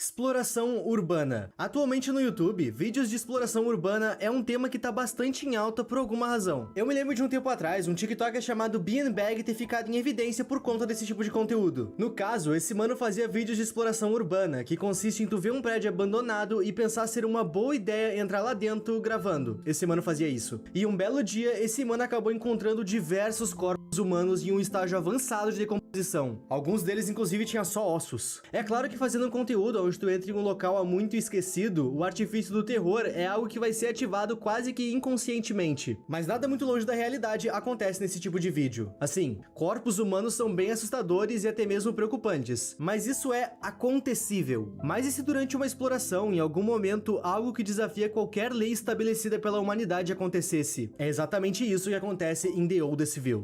Exploração urbana. Atualmente no YouTube, vídeos de exploração urbana é um tema que tá bastante em alta por alguma razão. Eu me lembro de um tempo atrás, um TikToker chamado Beanbag ter ficado em evidência por conta desse tipo de conteúdo. No caso, esse mano fazia vídeos de exploração urbana, que consiste em tu ver um prédio abandonado e pensar ser uma boa ideia entrar lá dentro gravando. Esse mano fazia isso. E um belo dia, esse mano acabou encontrando diversos corpos humanos em um estágio avançado de decomposição. Alguns deles, inclusive, tinham só ossos. É claro que fazendo um conteúdo onde tu entra em um local há muito esquecido, o artifício do terror é algo que vai ser ativado quase que inconscientemente. Mas nada muito longe da realidade acontece nesse tipo de vídeo. Assim, corpos humanos são bem assustadores e até mesmo preocupantes, mas isso é acontecível. Mas e se durante uma exploração, em algum momento, algo que desafia qualquer lei estabelecida pela humanidade acontecesse? É exatamente isso que acontece em The Oldestville.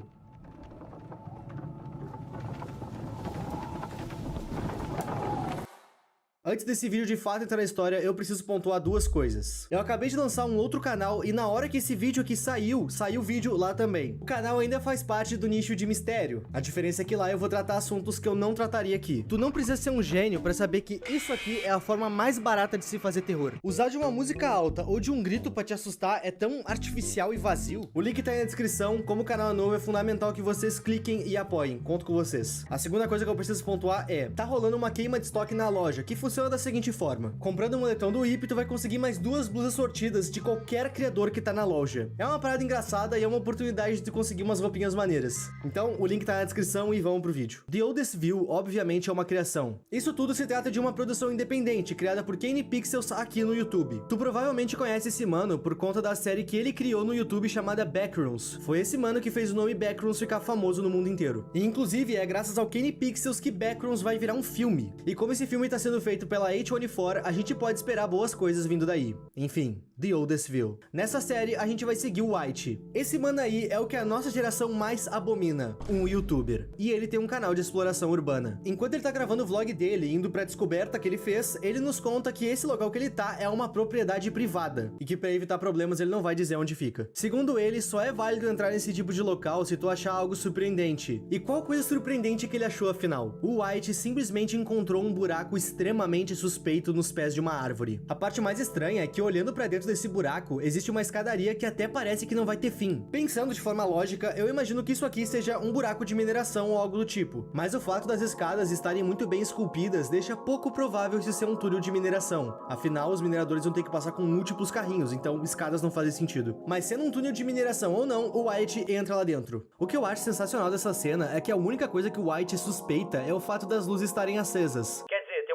Antes desse vídeo de fato entrar na história, eu preciso pontuar duas coisas. Eu acabei de lançar um outro canal e na hora que esse vídeo aqui saiu o vídeo lá também. O canal ainda faz parte do nicho de mistério. A diferença é que lá eu vou tratar assuntos que eu não trataria aqui. Tu não precisa ser um gênio pra saber que isso aqui é a forma mais barata de se fazer terror. Usar de uma música alta ou de um grito pra te assustar é tão artificial e vazio. O link tá aí na descrição. Como o canal é novo, é fundamental que vocês cliquem e apoiem. Conto com vocês. A segunda coisa que eu preciso pontuar é: tá rolando uma queima de estoque na loja, que funciona da seguinte forma: comprando um moletom do IP, tu vai conseguir mais 2 blusas sortidas de qualquer criador que tá na loja. É uma parada engraçada e é uma oportunidade de tu conseguir umas roupinhas maneiras. Então, o link tá na descrição e vamos pro vídeo. The Oldestville, obviamente, é uma criação. Isso tudo se trata de uma produção independente, criada por Kane Pixels aqui no YouTube. Tu provavelmente conhece esse mano por conta da série que ele criou no YouTube chamada Backrooms. Foi esse mano que fez o nome Backrooms ficar famoso no mundo inteiro. E, inclusive, é graças ao Kane Pixels que Backrooms vai virar um filme. E como esse filme tá sendo feito pela A24, a gente pode esperar boas coisas vindo daí. Enfim, The Oldestville. Nessa série, a gente vai seguir o White. Esse mano aí é o que a nossa geração mais abomina, um youtuber. E ele tem um canal de exploração urbana. Enquanto ele tá gravando o vlog dele, indo pra descoberta que ele fez, ele nos conta que esse local que ele tá é uma propriedade privada, e que pra evitar problemas ele não vai dizer onde fica. Segundo ele, só é válido entrar nesse tipo de local se tu achar algo surpreendente. E qual coisa surpreendente que ele achou afinal? O White simplesmente encontrou um buraco extremamente suspeito nos pés de uma árvore. A parte mais estranha é que, olhando pra dentro desse buraco, existe uma escadaria que até parece que não vai ter fim. Pensando de forma lógica, eu imagino que isso aqui seja um buraco de mineração ou algo do tipo, mas o fato das escadas estarem muito bem esculpidas deixa pouco provável isso ser um túnel de mineração. Afinal, os mineradores vão ter que passar com múltiplos carrinhos, então escadas não fazem sentido. Mas sendo um túnel de mineração ou não, o White entra lá dentro. O que eu acho sensacional dessa cena é que a única coisa que o White suspeita é o fato das luzes estarem acesas.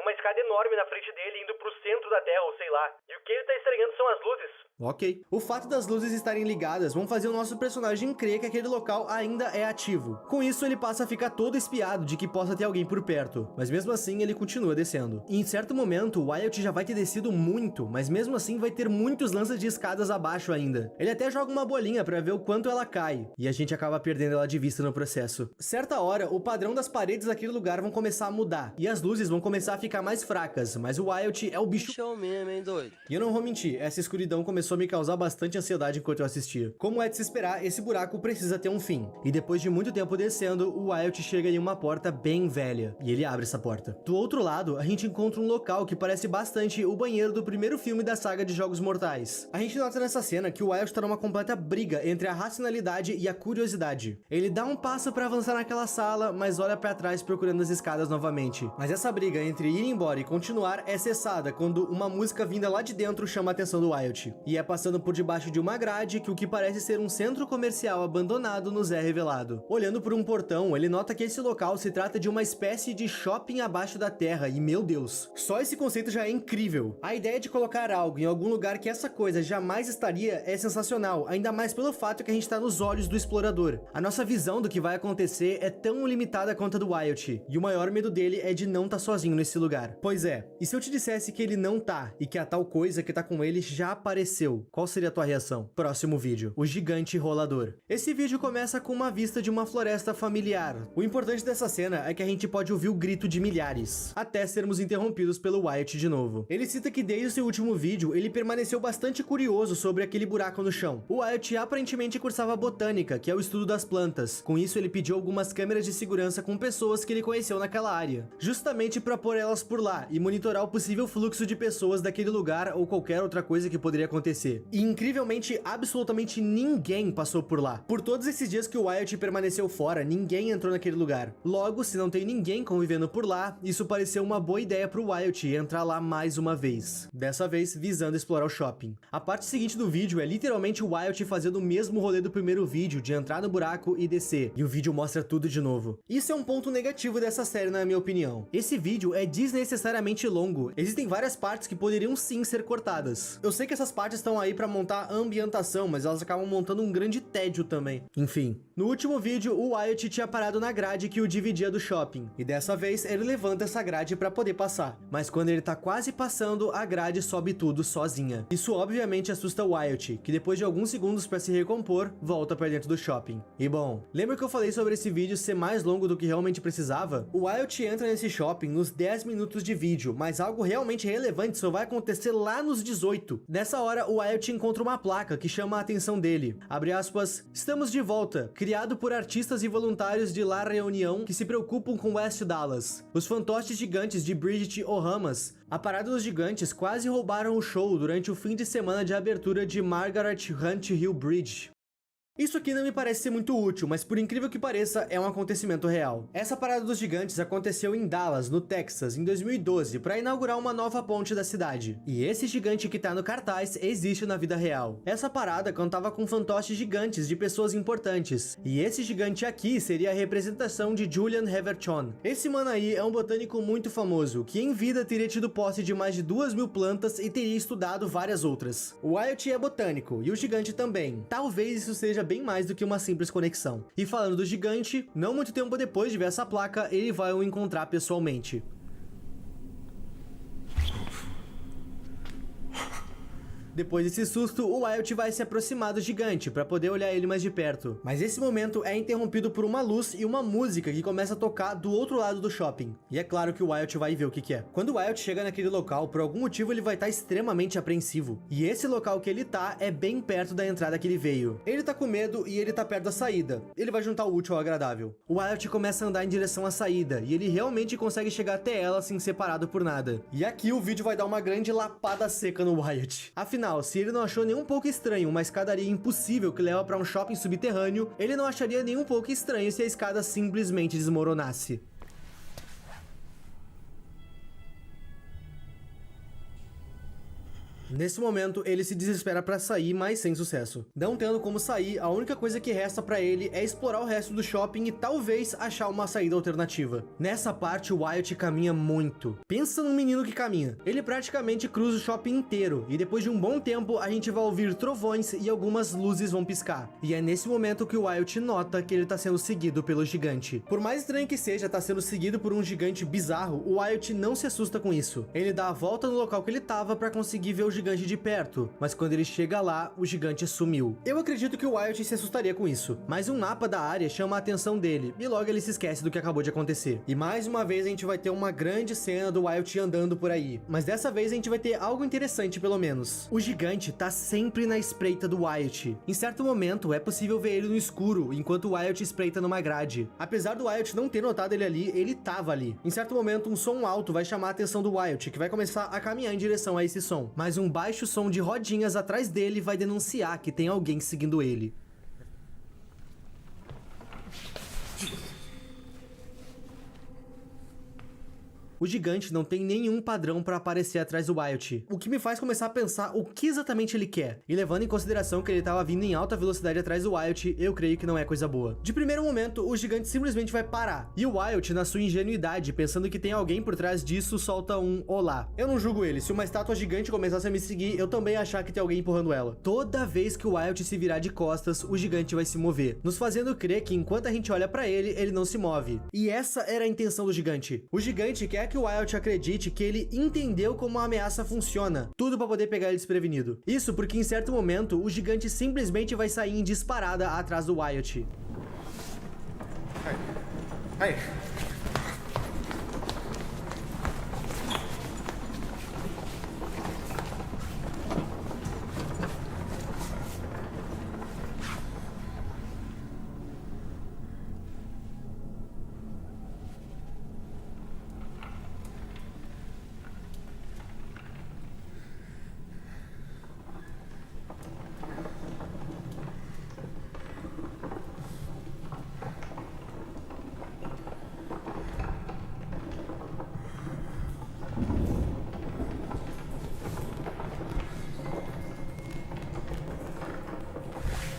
Uma escada enorme na frente dele indo pro centro da Terra, ou sei lá. E o que ele tá estranhando são as luzes. Ok. O fato das luzes estarem ligadas vão fazer o nosso personagem crer que aquele local ainda é ativo. Com isso, ele passa a ficar todo espiado de que possa ter alguém por perto. Mas mesmo assim, ele continua descendo. E em certo momento, o Wyatt já vai ter descido muito, mas mesmo assim vai ter muitos lances de escadas abaixo ainda. Ele até joga uma bolinha pra ver o quanto ela cai. E a gente acaba perdendo ela de vista no processo. Certa hora, o padrão das paredes daquele lugar vão começar a mudar. E as luzes vão começar a ficar mais fracas. Mas o Wyatt é o bicho mesmo, hein, doido? E eu não vou mentir, essa escuridão começou a me causar bastante ansiedade enquanto eu assistia. Como é de se esperar, esse buraco precisa ter um fim. E depois de muito tempo descendo, o Wyatt chega em uma porta bem velha. E ele abre essa porta. Do outro lado, a gente encontra um local que parece bastante o banheiro do primeiro filme da saga de Jogos Mortais. A gente nota nessa cena que o Wyatt tá numa completa briga entre a racionalidade e a curiosidade. Ele dá um passo pra avançar naquela sala, mas olha pra trás procurando as escadas novamente. Mas essa briga entre ir embora e continuar é cessada quando uma música vinda lá de dentro chama a atenção do Wyatt. E é passando por debaixo de uma grade que o que parece ser um centro comercial abandonado nos é revelado. Olhando por um portão, ele nota que esse local se trata de uma espécie de shopping abaixo da terra e, meu Deus, só esse conceito já é incrível. A ideia de colocar algo em algum lugar que essa coisa jamais estaria é sensacional, ainda mais pelo fato que a gente tá nos olhos do explorador. A nossa visão do que vai acontecer é tão limitada quanto a do Wyatt, e o maior medo dele é de não estar sozinho nesse lugar. Pois é, e se eu te dissesse que ele não tá, e que a tal coisa que tá com ele já apareceu, qual seria a tua reação? Próximo vídeo, o gigante rolador. Esse vídeo começa com uma vista de uma floresta familiar. O importante dessa cena é que a gente pode ouvir o grito de milhares, até sermos interrompidos pelo Wyatt de novo. Ele cita que desde o seu último vídeo, ele permaneceu bastante curioso sobre aquele buraco no chão. O Wyatt aparentemente cursava botânica, que é o estudo das plantas. Com isso, ele pediu algumas câmeras de segurança com pessoas que ele conheceu naquela área, justamente para pôr elas por lá e monitorar monitorar o possível fluxo de pessoas daquele lugar ou qualquer outra coisa que poderia acontecer. E incrivelmente, absolutamente ninguém passou por lá. Por todos esses dias que o Wyatt permaneceu fora, ninguém entrou naquele lugar. Logo, se não tem ninguém convivendo por lá, isso pareceu uma boa ideia pro Wyatt entrar lá mais uma vez. Dessa vez, visando explorar o shopping. A parte seguinte do vídeo é literalmente o Wyatt fazendo o mesmo rolê do primeiro vídeo, de entrar no buraco e descer. E o vídeo mostra tudo de novo. Isso é um ponto negativo dessa série, na minha opinião. Esse vídeo é desnecessariamente longo. Existem várias partes que poderiam sim ser cortadas. Eu sei que essas partes estão aí pra montar a ambientação, mas elas acabam montando um grande tédio também. Enfim. No último vídeo, o Wyatt tinha parado na grade que o dividia do shopping. E dessa vez, ele levanta essa grade pra poder passar. Mas quando ele tá quase passando, a grade sobe tudo sozinha. Isso obviamente assusta o Wyatt, que depois de alguns segundos pra se recompor, volta pra dentro do shopping. E bom, lembra que eu falei sobre esse vídeo ser mais longo do que realmente precisava? O Wyatt entra nesse shopping nos 10 minutos de vídeo, mas algo realmente relevante só vai acontecer lá nos 18. Nessa hora, o Wyatt encontra uma placa que chama a atenção dele. Abre aspas, estamos de volta, criado por artistas e voluntários de La Reunião que se preocupam com West Dallas. Os fantoches gigantes de Bridget O'Hamas. A Parada dos Gigantes quase roubaram o show durante o fim de semana de abertura de Margaret Hunt Hill Bridge. Isso aqui não me parece ser muito útil, mas por incrível que pareça, é um acontecimento real. Essa Parada dos Gigantes aconteceu em Dallas, no Texas, em 2012, para inaugurar uma nova ponte da cidade. E esse gigante que tá no cartaz existe na vida real. Essa parada contava com fantoches gigantes de pessoas importantes, e esse gigante aqui seria a representação de Julian Heverchon. Esse mano aí é um botânico muito famoso, que em vida teria tido posse de mais de 2.000 plantas e teria estudado várias outras. O Wyatt é botânico, e o gigante também. Talvez isso seja bem mais do que uma simples conexão. E falando do gigante, não muito tempo depois de ver essa placa, ele vai o encontrar pessoalmente. Depois desse susto, o Wyatt vai se aproximar do gigante para poder olhar ele mais de perto. Mas esse momento é interrompido por uma luz e uma música que começa a tocar do outro lado do shopping. E é claro que o Wyatt vai ver o que é. Quando o Wyatt chega naquele local, por algum motivo ele vai estar extremamente apreensivo. E esse local que ele tá é bem perto da entrada que ele veio. Ele tá com medo e ele tá perto da saída. Ele vai juntar o útil ao agradável. O Wyatt começa a andar em direção à saída e ele realmente consegue chegar até ela sem ser parado por nada. E aqui o vídeo vai dar uma grande lapada seca no Wyatt. Afinal, se ele não achou nem um pouco estranho uma escadaria impossível que leva para um shopping subterrâneo, ele não acharia nem um pouco estranho se a escada simplesmente desmoronasse. Nesse momento, ele se desespera pra sair, mas sem sucesso. Não tendo como sair, a única coisa que resta pra ele é explorar o resto do shopping e talvez achar uma saída alternativa. Nessa parte, o Wyatt caminha muito. Pensa num menino que caminha. Ele praticamente cruza o shopping inteiro, e depois de um bom tempo, a gente vai ouvir trovões e algumas luzes vão piscar. E é nesse momento que o Wyatt nota que ele tá sendo seguido pelo gigante. Por mais estranho que seja tá sendo seguido por um gigante bizarro, o Wyatt não se assusta com isso. Ele dá a volta no local que ele tava pra conseguir ver o gigante de perto, mas quando ele chega lá, o gigante sumiu. Eu acredito que o Wyatt se assustaria com isso, mas um mapa da área chama a atenção dele, e logo ele se esquece do que acabou de acontecer. E mais uma vez a gente vai ter uma grande cena do Wyatt andando por aí, mas dessa vez a gente vai ter algo interessante pelo menos. O gigante tá sempre na espreita do Wyatt. Em certo momento, é possível ver ele no escuro, enquanto o Wyatt espreita numa grade. Apesar do Wyatt não ter notado ele ali, ele tava ali. Em certo momento, um som alto vai chamar a atenção do Wyatt, que vai começar a caminhar em direção a esse som, mas um baixo som de rodinhas atrás dele vai denunciar que tem alguém seguindo ele. O gigante não tem nenhum padrão para aparecer atrás do Wyatt, o que me faz começar a pensar o que exatamente ele quer. E levando em consideração que ele estava vindo em alta velocidade atrás do Wyatt, eu creio que não é coisa boa. De primeiro momento, o gigante simplesmente vai parar, e o Wyatt, na sua ingenuidade, pensando que tem alguém por trás disso, solta um olá. Eu não julgo ele, se uma estátua gigante começasse a me seguir, eu também ia achar que tem alguém empurrando ela. Toda vez que o Wyatt se virar de costas, o gigante vai se mover, nos fazendo crer que enquanto a gente olha para ele, ele não se move. E essa era a intenção do gigante. O gigante quer que o Wyatt acredite que ele entendeu como a ameaça funciona, tudo para poder pegar ele desprevenido. Isso porque em certo momento o gigante simplesmente vai sair em disparada atrás do Wyatt. Hey.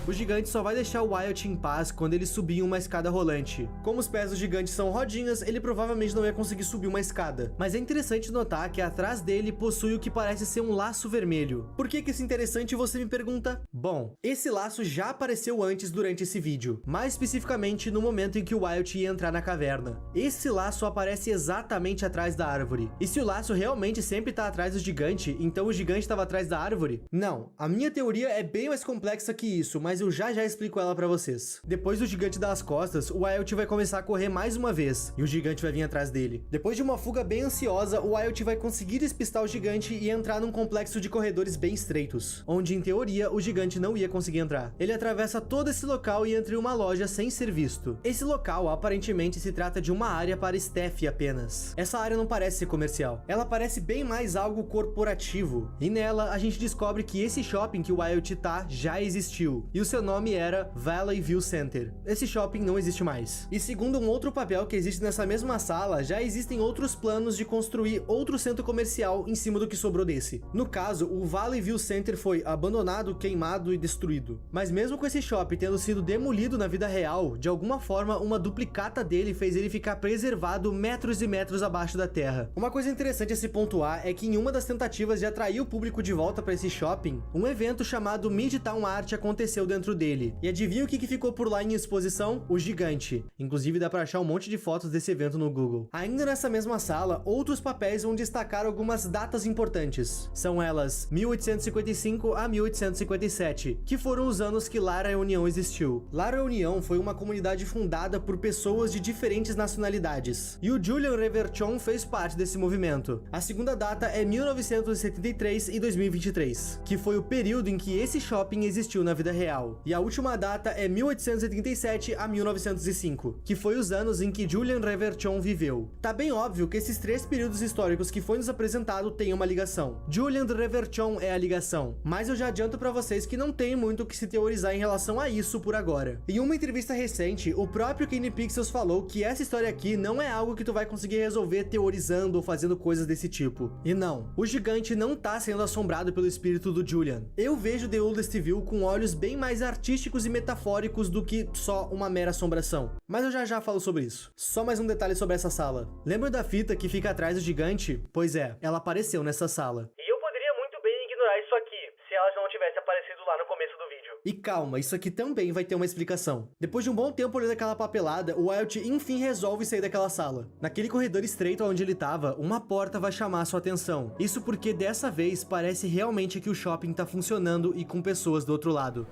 O gigante só vai deixar o Wyatt em paz quando ele subir em uma escada rolante. Como os pés do gigante são rodinhas, ele provavelmente não ia conseguir subir uma escada. Mas é interessante notar que atrás dele possui o que parece ser um laço vermelho. Por que isso é interessante, você me pergunta? Bom, esse laço já apareceu antes durante esse vídeo, mais especificamente no momento em que o Wyatt ia entrar na caverna. Esse laço aparece exatamente atrás da árvore. E se o laço realmente sempre tá atrás do gigante, então o gigante estava atrás da árvore? Não, a minha teoria é bem mais complexa que isso, mas eu já explico ela pra vocês. Depois do gigante dar as costas, o Wyatt vai começar a correr mais uma vez, e o gigante vai vir atrás dele. Depois de uma fuga bem ansiosa, o Wyatt vai conseguir despistar o gigante e entrar num complexo de corredores bem estreitos, onde em teoria o gigante não ia conseguir entrar. Ele atravessa todo esse local e entra em uma loja sem ser visto. Esse local aparentemente se trata de uma área para staff apenas. Essa área não parece ser comercial, ela parece bem mais algo corporativo, e nela a gente descobre que esse shopping que o Wyatt tá já existiu, e o seu nome era Valley View Center. Esse shopping não existe mais. E segundo um outro papel que existe nessa mesma sala, já existem outros planos de construir outro centro comercial em cima do que sobrou desse. No caso, o Valley View Center foi abandonado, queimado e destruído. Mas mesmo com esse shopping tendo sido demolido na vida real, de alguma forma uma duplicata dele fez ele ficar preservado metros e metros abaixo da terra. Uma coisa interessante a se pontuar é que em uma das tentativas de atrair o público de volta para esse shopping, um evento chamado Midtown Art aconteceu dentro dele. E adivinha o que ficou por lá em exposição? O gigante. Inclusive dá para achar um monte de fotos desse evento no Google. Ainda nessa mesma sala, outros papéis vão destacar algumas datas importantes. São elas 1855 a 1857, que foram os anos que Lara União existiu. Lara União foi uma comunidade fundada por pessoas de diferentes nacionalidades, e o Julian Reverchon fez parte desse movimento. A segunda data é 1973 e 2023, que foi o período em que esse shopping existiu na vida real. E a última data é 1887 a 1905, que foi os anos em que Julian Reverchon viveu. Tá bem óbvio que esses três períodos históricos que foi nos apresentado têm uma ligação. Julian Reverchon é a ligação, mas eu já adianto pra vocês que não tem muito o que se teorizar em relação a isso por agora. Em uma entrevista recente, o próprio Kenny Pixels falou que essa história aqui não é algo que tu vai conseguir resolver teorizando ou fazendo coisas desse tipo. E não, o gigante não tá sendo assombrado pelo espírito do Julian. Eu vejo The Oldest View com olhos bem mais artísticos e metafóricos do que só uma mera assombração. Mas eu já falo sobre isso. Só mais um detalhe sobre essa sala. Lembra da fita que fica atrás do gigante? Pois é, ela apareceu nessa sala. E eu poderia muito bem ignorar isso aqui, se ela já não tivesse aparecido lá no começo do vídeo. E calma, isso aqui também vai ter uma explicação. Depois de um bom tempo olhando aquela papelada, o Wyatt enfim resolve sair daquela sala. Naquele corredor estreito onde ele tava, uma porta vai chamar sua atenção. Isso porque dessa vez parece realmente que o shopping tá funcionando e com pessoas do outro lado.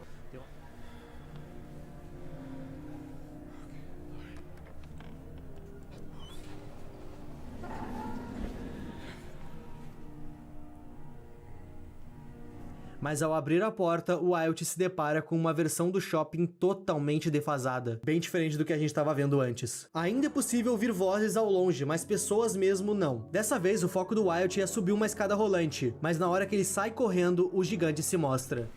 Mas ao abrir a porta, o Wyatt se depara com uma versão do shopping totalmente defasada, bem diferente do que a gente estava vendo antes. Ainda é possível ouvir vozes ao longe, mas pessoas mesmo não. Dessa vez, o foco do Wyatt é subir uma escada rolante, mas na hora que ele sai correndo, o gigante se mostra.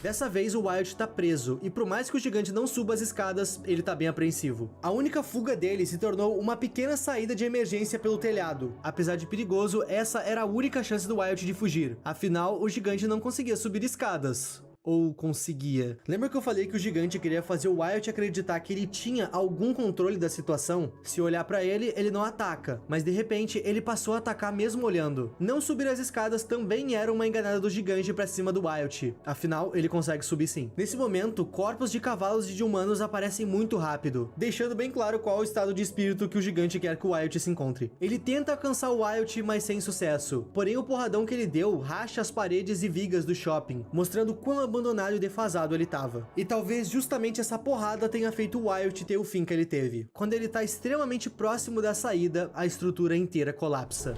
Dessa vez o Wyatt tá preso, e por mais que o gigante não suba as escadas, ele tá bem apreensivo. A única fuga dele se tornou uma pequena saída de emergência pelo telhado. Apesar de perigoso, essa era a única chance do Wyatt de fugir. Afinal, o gigante não conseguia subir escadas. Ou conseguia. Lembra que eu falei que o gigante queria fazer o Wyatt acreditar que ele tinha algum controle da situação? Se olhar pra ele, ele não ataca, mas de repente ele passou a atacar mesmo olhando. Não subir as escadas também era uma enganada do gigante pra cima do Wyatt. Afinal, ele consegue subir sim. Nesse momento, corpos de cavalos e de humanos aparecem muito rápido, deixando bem claro qual é o estado de espírito que o gigante quer que o Wyatt se encontre. Ele tenta alcançar o Wyatt, mas sem sucesso. Porém, o porradão que ele deu racha as paredes e vigas do shopping, mostrando quão abandonado e defasado ele tava. E talvez justamente essa porrada tenha feito o Wyatt ter o fim que ele teve. Quando ele tá extremamente próximo da saída, a estrutura inteira colapsa.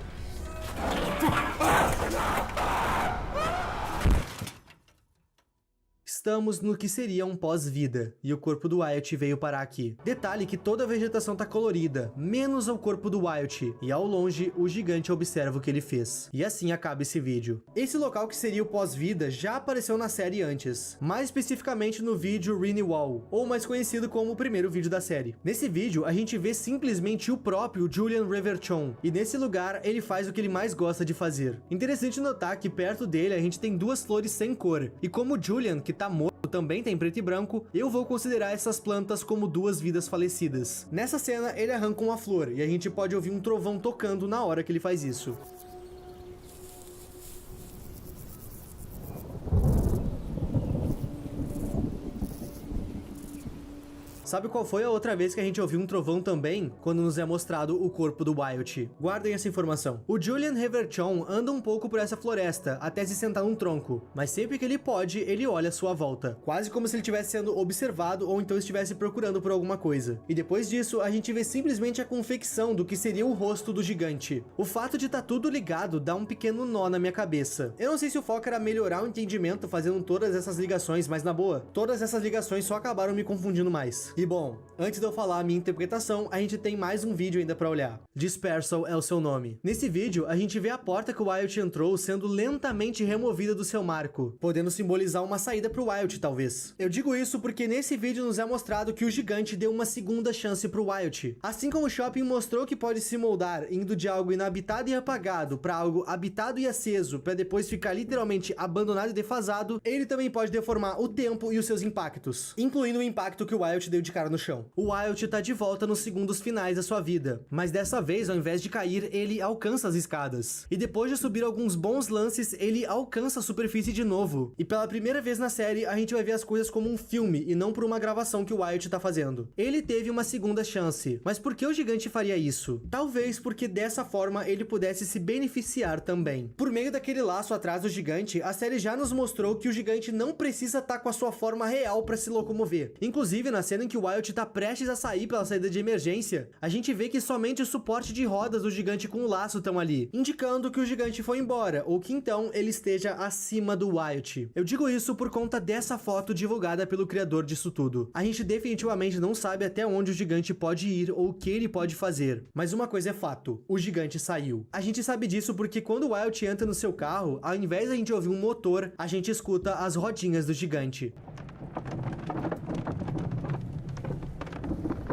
estamos no que seria um pós-vida, e o corpo do Wyatt veio parar aqui. Detalhe que toda a vegetação tá colorida, menos o corpo do Wyatt, e ao longe o gigante observa o que ele fez. E assim acaba esse vídeo. Esse local que seria o pós-vida já apareceu na série antes, mais especificamente no vídeo Renewal, ou mais conhecido como o primeiro vídeo da série. Nesse vídeo a gente vê simplesmente o próprio Julian Reverchon, e nesse lugar ele faz o que ele mais gosta de fazer. Interessante notar que perto dele a gente tem duas flores sem cor, e como o Julian, que tá morto, também tem preto e branco, eu vou considerar essas plantas como duas vidas falecidas. Nessa cena ele arranca uma flor, e a gente pode ouvir um trovão tocando na hora que ele faz isso. Sabe qual foi a outra vez que a gente ouviu um trovão também? Quando nos é mostrado o corpo do Wyatt. Guardem essa informação. O Julian Reverchon anda um pouco por essa floresta, até se sentar num tronco, mas sempre que ele pode, ele olha à sua volta, quase como se ele estivesse sendo observado ou então estivesse procurando por alguma coisa. E depois disso, a gente vê simplesmente a confecção do que seria o rosto do gigante. O fato de estar tudo ligado dá um pequeno nó na minha cabeça. Eu não sei se o foco era melhorar o entendimento fazendo todas essas ligações, mas na boa, todas essas ligações só acabaram me confundindo mais. E bom, antes de eu falar a minha interpretação, a gente tem mais um vídeo ainda pra olhar. Dispersal é o seu nome. Nesse vídeo, a gente vê a porta que o Wyatt entrou sendo lentamente removida do seu marco, podendo simbolizar uma saída pro Wyatt, talvez. Eu digo isso porque nesse vídeo nos é mostrado que o gigante deu uma segunda chance pro Wyatt. Assim como o shopping mostrou que pode se moldar indo de algo inabitado e apagado pra algo habitado e aceso, pra depois ficar literalmente abandonado e defasado, ele também pode deformar o tempo e os seus impactos, incluindo o impacto que o Wyatt deu de cara no chão. O Wyatt tá de volta nos segundos finais da sua vida, mas dessa vez, ao invés de cair, ele alcança as escadas. E depois de subir alguns bons lances, ele alcança a superfície de novo. E pela primeira vez na série, a gente vai ver as coisas como um filme e não por uma gravação que o Wyatt tá fazendo. Ele teve uma segunda chance, mas por que o gigante faria isso? Talvez porque dessa forma ele pudesse se beneficiar também. Por meio daquele laço atrás do gigante, a série já nos mostrou que o gigante não precisa estar com a sua forma real para se locomover. Inclusive, na cena em que o Wyatt tá prestes a sair pela saída de emergência, a gente vê que somente o suporte de rodas do gigante com o laço estão ali, indicando que o gigante foi embora, ou que então ele esteja acima do Wyatt. Eu digo isso por conta dessa foto divulgada pelo criador disso tudo. A gente definitivamente não sabe até onde o gigante pode ir ou o que ele pode fazer, mas uma coisa é fato, o gigante saiu. A gente sabe disso porque quando o Wyatt entra no seu carro, ao invés da gente ouvir um motor, a gente escuta as rodinhas do gigante.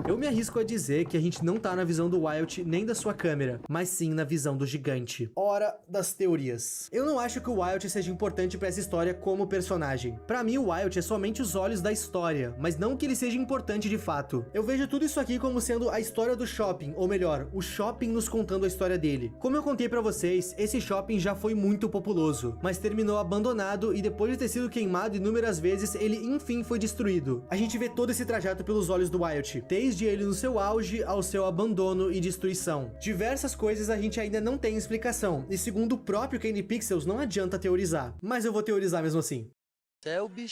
Eu me arrisco a dizer que a gente não tá na visão do Wyatt nem da sua câmera, mas sim na visão do gigante. Hora das teorias. Eu não acho que o Wyatt seja importante pra essa história como personagem. Pra mim, o Wyatt é somente os olhos da história, mas não que ele seja importante de fato. Eu vejo tudo isso aqui como sendo a história do shopping, ou melhor, o shopping nos contando a história dele. Como eu contei pra vocês, esse shopping já foi muito populoso, mas terminou abandonado e depois de ter sido queimado inúmeras vezes, ele enfim foi destruído. A gente vê todo esse trajeto pelos olhos do Wyatt, desde ele no seu auge ao seu abandono e destruição. Diversas coisas a gente ainda não tem explicação, e segundo o próprio Candy Pixels, não adianta teorizar, mas eu vou teorizar mesmo assim.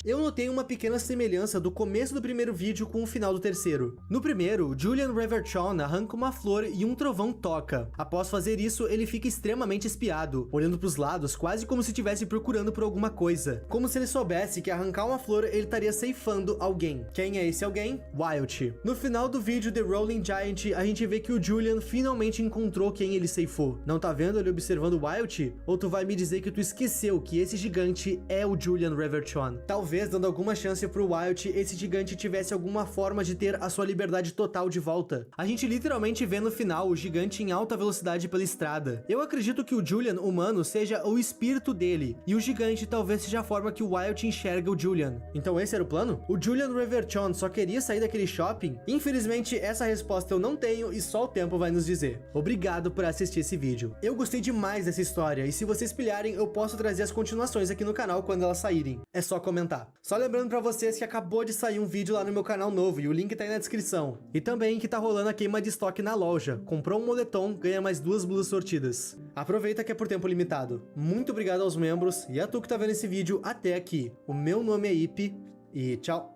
Eu notei uma pequena semelhança do começo do primeiro vídeo com o final do terceiro. No primeiro, Julian Reverchon arranca uma flor e um trovão toca. Após fazer isso, ele fica extremamente espiado, olhando para os lados quase como se estivesse procurando por alguma coisa. Como se ele soubesse que arrancar uma flor ele estaria ceifando alguém. Quem é esse alguém? Wyatt. No final do vídeo The Rolling Giant, a gente vê que o Julian finalmente encontrou quem ele ceifou. Não tá vendo ele observando o Wyatt? Ou tu vai me dizer que tu esqueceu que esse gigante é o Julian Reverchon? Talvez, dando alguma chance pro Wyatt, esse gigante tivesse alguma forma de ter a sua liberdade total de volta. A gente literalmente vê no final o gigante em alta velocidade pela estrada. Eu acredito que o Julian humano seja o espírito dele, e o gigante talvez seja a forma que o Wyatt enxerga o Julian. Então esse era o plano? O Julian Reverchon só queria sair daquele shopping? Infelizmente, essa resposta eu não tenho e só o tempo vai nos dizer. Obrigado por assistir esse vídeo. Eu gostei demais dessa história, e se vocês pilharem, eu posso trazer as continuações aqui no canal quando elas saírem. É só comentar. Só lembrando pra vocês que acabou de sair um vídeo lá no meu canal novo e o link tá aí na descrição. E também que tá rolando a queima de estoque na loja. Comprou um moletom, ganha mais 2 blusas sortidas. Aproveita que é por tempo limitado. Muito obrigado aos membros e a tu que tá vendo esse vídeo até aqui. O meu nome é Ipe e tchau!